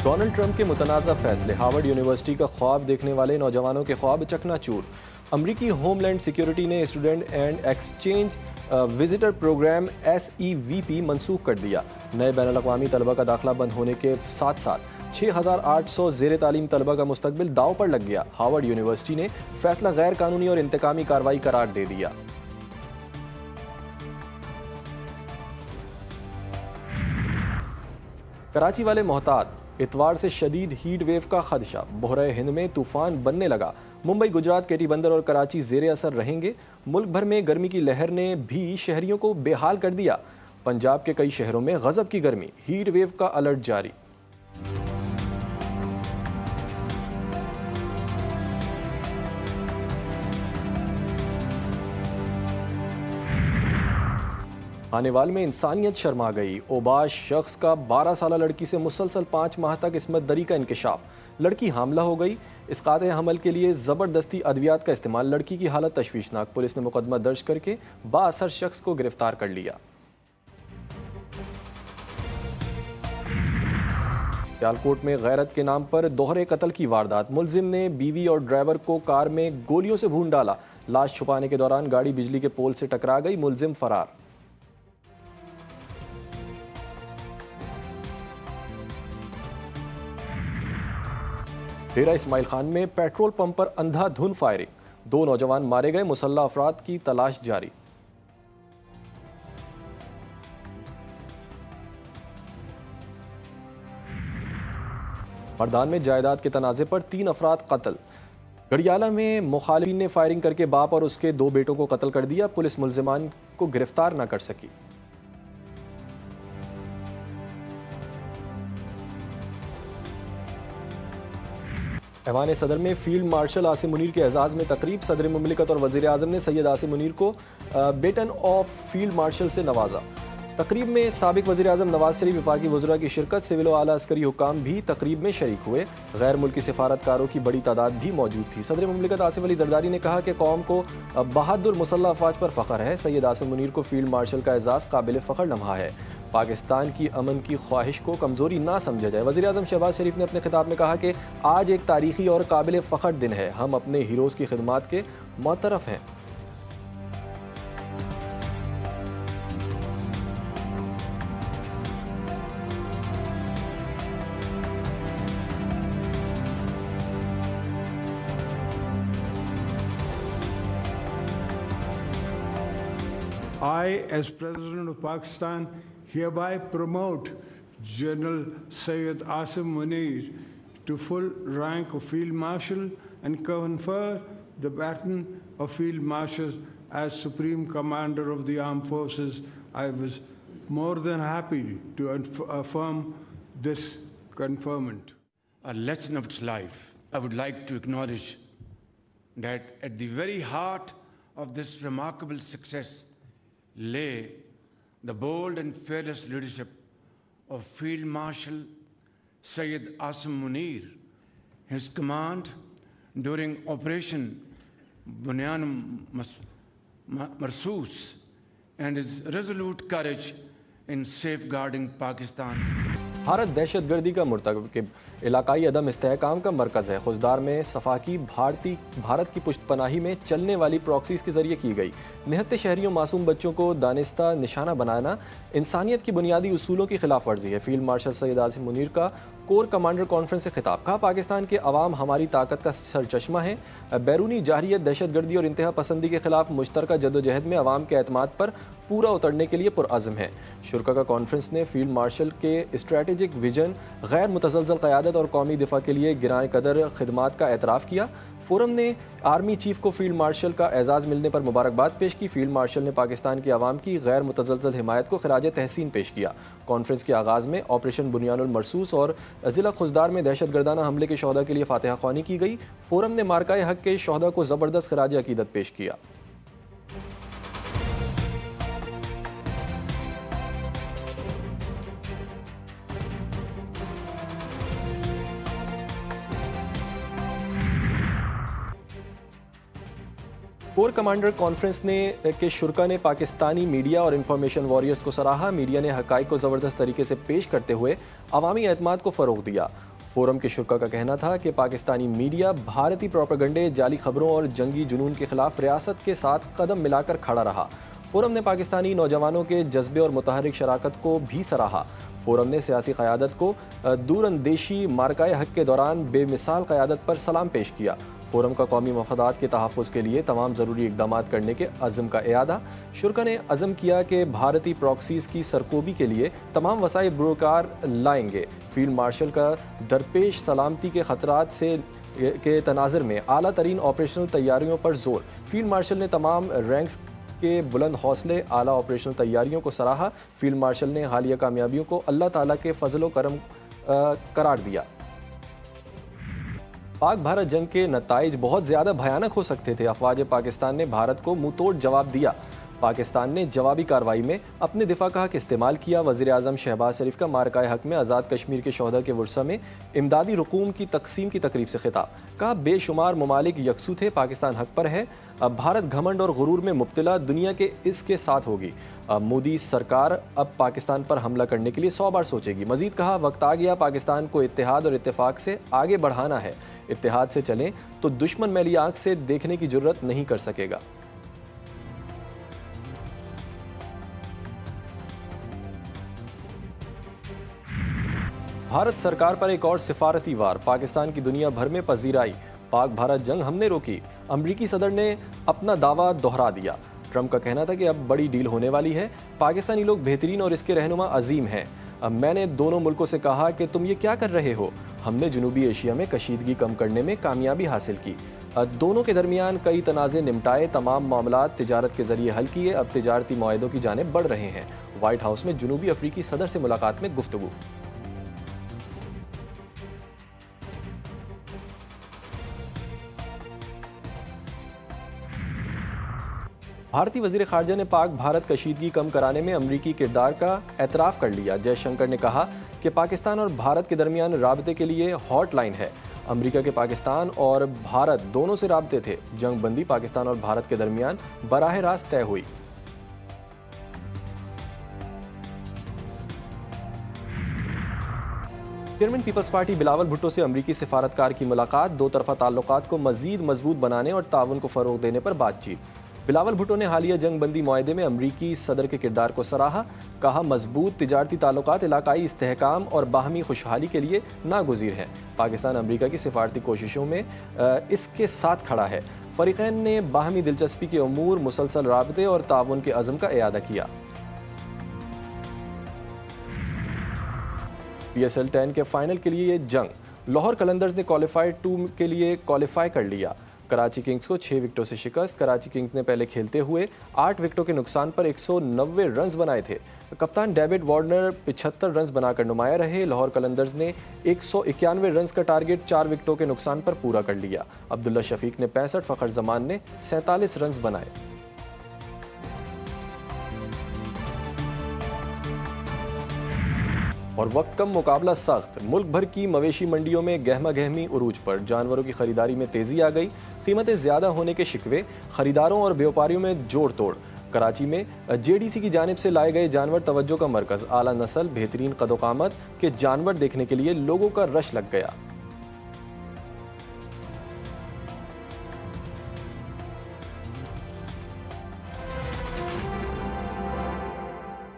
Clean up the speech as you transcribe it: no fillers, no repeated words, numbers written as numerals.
Donald Trump के मुतनाज़ा फैसले, Harvard university का ख्वाब देखने वाले नौजवानों के ख्वाब चकनाचूर। अमरीकी होमलैंड सिक्योरिटी ने student and exchange visitor program SEVP मनसूख कर दिया। नए बैनुल-अक़वामी तलबा का दाखिला बंद होने के साथ साथ 6,800 ज़ेर तालीम तलबा का मुस्तकबिल दाव पर लग गया। हार्वर्ड यूनिवर्सिटी ने फैसला गैर कानूनी और इंतकामी कार्रवाई करार दे दिया। कराची वाले मोहतात, इतवार से शदीद हीट वेव का खदशा, बोहरे हिंद में तूफान बनने लगा। मुंबई, गुजरात, केटी बंदर और कराची जेर असर रहेंगे। मुल्क भर में गर्मी की लहर ने भी शहरियों को बेहाल कर दिया। पंजाब के कई शहरों में गजब की गर्मी, हीट वेव का अलर्ट जारी। आनेवाल में इंसानियत शर्मा गई। ओबाश शख्स का 12 साल लड़की से मुसलसल 5 माह तक इस्मत दरी का इंकशाफ। लड़की हामला हो गई। इसकात हमल के लिए ज़बरदस्ती अद्वियात का इस्तेमाल। लड़की की हालत तशवीशनाक। पुलिस ने मुकदमा दर्ज करके बाअसर शख्स को गिरफ्तार कर लिया। सियालकोट में गैरत के नाम पर दोहरे कत्ल की वारदात। मुलजिम ने बीवी और ड्राइवर को कार में गोलियों से भून डाला। लाश छुपाने के दौरान गाड़ी बिजली के पोल से टकरा गई। मुलजिम फरार। डेरा इस्माइल खान में पेट्रोल पंप पर अंधाधुंध फायरिंग। 2 नौजवान मारे गए। मुसल्लह अफराद की तलाश जारी। मर्दान में जायदाद के तनाज़े पर 3 अफराद कत्ल। गड़ियाला में मुखालिफिन ने फायरिंग करके बाप और उसके 2 बेटों को कत्ल कर दिया। पुलिस मुल्जिमान को गिरफ्तार न कर सकी। ऐवान सदर में फील्ड मार्शल आसिम मुनीर के एजाज़ में तकरीब। सदर मुमलिकत और वज़ीर आज़म ने सैयद आसिम मुनीर को बेटन ऑफ फील्ड मार्शल से नवाजा। तकरीब में साबिक वज़ीर आज़म नवाज शरीफ, वफाकी वज़रा की शिरकत। सिविल व आला अस्करी हुकाम भी तकरीब में शरीक हुए। गैर मुल्की सिफारतकारों की बड़ी तादाद भी मौजूद थी। सदर मुमलिकत आसिफ अली जरदारी ने कहा कि कौम को बहादुर मुसल्लह अफवाज पर फ़ख्र है। सैयद आसिम मुनीर को फील्ड मार्शल का एजाज़ काबिल फ़ख्र लम्हा है। पाकिस्तान की अमन की ख्वाहिश को कमज़ोरी ना समझा जाए। वज़ीर आज़म शहबाज शरीफ ने अपने खिताब में कहा कि आज एक तारीख़ी और काबिल फ़ख्र दिन है। हम अपने हीरोज़ की खिदमात के मुतरफ़ हैं। I, as President of Pakistan, hereby promote General Syed Asim Munir to full rank of Field Marshal and confer the baton of Field Marshal as Supreme Commander of the Armed Forces. I was more than happy to affirm this conferment. A lesson of its life. I would like to acknowledge that at the very heart of this remarkable success lay the bold and fearless leadership of Field Marshal Syed Asim Munir. His command during Operation Bunyan Marsoos and his resolute courage in safeguarding Pakistan. Bharat दहशतगर्दी का मुर्तकिब, इलाकाई अदम इस्तेहकाम का मरकज़ है। खुजदार में सफाकी भारत की पुश्तपनाही में चलने वाली proxies के जरिए की गई। निहत्ते शहरियों, मासूम बच्चों को दानिस्ता निशाना बनाना इंसानियत की बुनियादी उसूलों की खिलाफ वर्जी है। फील्ड मार्शल सैयद आसिम मुनीर का कोर कमांडर कॉन्फ्रेंस से खिताब। कहा, पाकिस्तान के अवाम हमारी ताकत का सरचश्मा है। बैरूनी जाहिरियत, दहशतगर्दी और इंतहा पसंदी के खिलाफ मुश्तरका जद्दोजहद में अवाम के एतमाद पर पूरा उतरने के लिए पुरअज़्म है। शुरका का कॉन्फ्रेंस ने फील्ड मार्शल के स्ट्रेटेजिक विजन, गैर मुतज़लज़ल क़यादत और कौमी दिफा के लिए गिराए कदर खिदमात का एतराफ़ किया। फोरम ने आर्मी चीफ को फील्ड मार्शल का एजाज़ मिलने पर मुबारकबाद पेश की। फील्ड मार्शल ने पाकिस्तान के अवाम की गैर मुतज़लज़ल हिमायत को खिराज तहसीन पेश किया। कॉन्फ्रेंस के आगाज़ में ऑपरेशन बुनियानुल मरसूस और ज़िला खुजदार में दहशतगर्दाना हमले के शोहदा के लिए फातिहा ख्वानी की गई। फोरम ने मार्का हक के शोहदा को ज़बरदस्त खिराज अकीदत पेश किया। कोर कमांडर कॉन्फ्रेंस के शुरका ने पाकिस्तानी मीडिया और इंफॉर्मेशन वॉरियर्स को सराहा। मीडिया ने हकाइक को ज़बरदस्त तरीके से पेश करते हुए अवामी एतमाद को फ़रोग़ दिया। फोरम के शुरा का कहना था कि पाकिस्तानी मीडिया भारतीय प्रोपेगेंडे, जाली खबरों और जंगी जुनून के खिलाफ रियासत के साथ कदम मिलाकर खड़ा रहा। फोरम ने पाकिस्तानी नौजवानों के जज्बे और मुतहरिक शराकत को भी सराहा। फोरम ने सियासी क़यादत को दूरअंदेशी मार्काए हक के दौरान बेमिसाल क़यादत पर सलाम पेश किया। फोरम का कौमी मफादात के तहफ़्फ़ुज़ के लिए तमाम ज़रूरी इक़दामात करने के अज़्म का इयादा। शुरा ने अज़म किया कि भारतीय प्रॉक्सीज़ की सरकोबी के लिए तमाम वसाइल बुरकार लाएंगे। फील्ड मार्शल का दरपेश सलामती के ख़तरात से के तनाज़ुर में आला तरीन ऑपरेशनल तैयारियों पर जोर। फील्ड मार्शल ने तमाम रैंक्स के बुलंद हौसले, आला ऑपरेशनल तैयारियों को सराहा। फील्ड मार्शल ने हालिया कामयाबियों को अल्लाह ताला के फजल व करम करार दिया। पाक भारत जंग के नताइज बहुत ज़्यादा भयानक हो सकते थे। अफवाज पाकिस्तान ने भारत को मुंह तोड़ जवाब दिया। पाकिस्तान ने जवाबी कार्रवाई में अपने दिफा का हक इस्तेमाल किया। वज़ीर आज़म शहबाज शरीफ का मार्काए हक में आज़ाद कश्मीर के शोहदा के वर्सा में इमदादी रकूम की तकसीम की तकरीब से खिताब। कहा, बेशुमार ममालिक यकसू थे, पाकिस्तान हक पर है। अब भारत घमंड और गुरूर में मुब्तला, दुनिया के इसके साथ होगी। अब मोदी सरकार अब पाकिस्तान पर हमला करने के लिए 100 बार सोचेगी। मजीद कहा, वक्त आ गया पाकिस्तान को इत्तेहाद और इत्तेफाक से आगे बढ़ाना है। इत्तेहाद से चलें तो दुश्मन मैली आंख से देखने की जरूरत नहीं कर सकेगा। भारत सरकार पर एक और सिफारती वार। पाकिस्तान की दुनिया भर में पजीराई। पाक भारत जंग हमने रोकी। अमरीकी सदर ने अपना दावा दोहरा दिया। ट्रंप का कहना था कि अब बड़ी डील होने वाली है। पाकिस्तानी लोग बेहतरीन और इसके रहनुमा अजीम हैं। अब मैंने दोनों मुल्कों से कहा कि तुम ये क्या कर रहे हो। हमने जनूबी एशिया में कशीदगी कम करने में कामयाबी हासिल की। दोनों के दरमियान कई तनाज़े निमटाए, तमाम मामलात तिजारत के जरिए हल किए। अब तिजारती मुआहदों की जानिब बढ़ रहे हैं। व्हाइट हाउस में जनूबी अफ्रीकी सदर से मुलाकात में गुफ्तगू। भारतीय वज़ीर ख़ारजा ने पाक भारत कशीदगी कम कराने में अमरीकी किरदार का एतराफ़ कर लिया। जयशंकर ने कहा कि पाकिस्तान और भारत के दरमियान राबते के लिए हॉटलाइन है। अमरीका के पाकिस्तान और भारत दोनों से राबते थे। जंग बंदी पाकिस्तान और भारत के दरमियान बराह रास्त तय हुई। Chairman Peoples Party Bilawal Bhutto से अमरीकी सिफारतकार की मुलाकात। दो तरफा ताल्लुकात को मज़ीद मजबूत बनाने और ताउन को फ़रोग़ देने पर बातचीत। बिलावल भुट्टो ने हालिया जंग बंदी मुआहदे में अमरीकी सदर के किरदार को सराहा। कहा, मजबूत तिजारती ताल्लुकात इलाकाई इस्तेहकाम और बाहमी खुशहाली के लिए नागुज़ीर हैं। पाकिस्तान अमरीका की सिफारती कोशिशों में इसके साथ खड़ा है। फ़रीक़ैन ने बाहमी दिलचस्पी के अमूर, मुसलसल राबते और ताउन के अज़्म का इयादा किया। PSL 10 के फाइनल के लिए जंग। लाहौर कलंदर्स ने क्वालिफाइड 2 के लिए क्वालिफाई कर लिया। कराची किंग्स को 6 विकेटों से शिकस्त। कराची किंग्स ने पहले खेलते हुए 8 विकेटों के नुकसान पर 190 रन्स बनाए थे। कप्तान डेविड वार्नर 75 रन्स बनाकर नुमाया रहे। लाहौर कलंदर्स ने 191 रन्स का टारगेट 4 विकेटों के नुकसान पर पूरा कर लिया। अब्दुल्ला शफीक ने 65, फ़खर जमान ने 47 रन्स बनाए। और वक्त कम, मुकाबला सख्त। मुल्क भर की मवेशी मंडियों में गहमा गहमी उरूज पर। जानवरों की खरीदारी में तेजी आ गई। कीमतें ज्यादा होने के शिकवे, खरीदारों और व्यापारियों में जोड़ तोड़। कराची में JDC की जानिब से लाए गए जानवर तवज्जो का मरकज। आला नस्ल, बेहतरीन कदोकामत के जानवर देखने के लिए लोगों का रश लग गया।